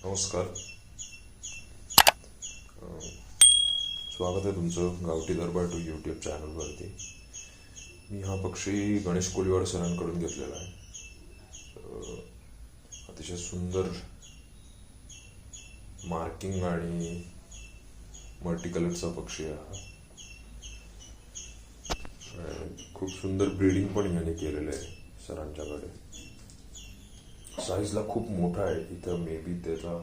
नमस्कार. स्वागत आहे तुमचं गावठी दरबार टू यूट्यूब चॅनलवरती. मी हा पक्षी गणेश कोलिवाड सरांकडून घेतलेला आहे. अतिशय सुंदर मार्किंग आणि मल्टी कलरचा पक्षी आहे हा. खूप सुंदर ब्रीडिंग पण याने केलेलं आहे सरांच्याकडे. साईजला खूप मोठा आहे. इथं मे बी त्याचा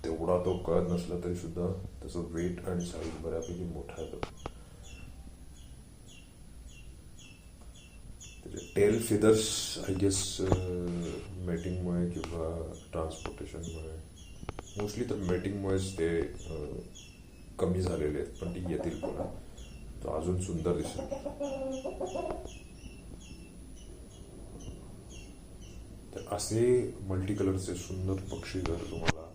तेवढा तो कळत नसला तरी सुद्धा त्याचं वेट आणि साईज बऱ्यापैकी मोठा आहे. त्याचे टेल फिदर्स आय गेस मेटिंगमुळे किंवा ट्रान्सपोर्टेशनमुळे, मोस्टली तर मेटिंगमुळेच ते कमी झालेले आहेत, पण ती येतील पुन्हा. तो अजून सुंदर दिसेल. तर असे मल्टी कलरचे सुंदर पक्षी जर तुम्हाला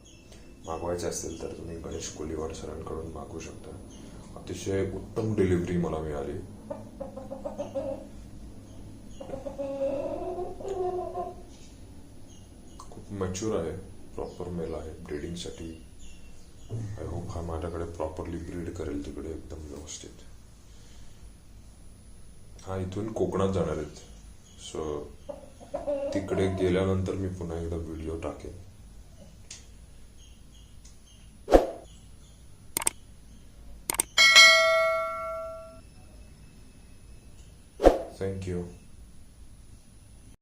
मागवायचे असतील तर तुम्ही गणेश कोलिवाड सरांकडून मागवू शकता. अतिशय उत्तम डिलिव्हरी मला मिळाली. खूप मॅच्युअर आहे, प्रॉपर मेल आहे ब्रीडिंगसाठी. आय होप हा माझ्याकडे प्रॉपरली ब्रीड करेल तिकडे एकदम व्यवस्थित. हा इथून कोकणात जाणार आहेत, सो तिकडे गेल्यानंतर मी पुन्हा एकदा व्हिडिओ टाकेन. थँक्यू.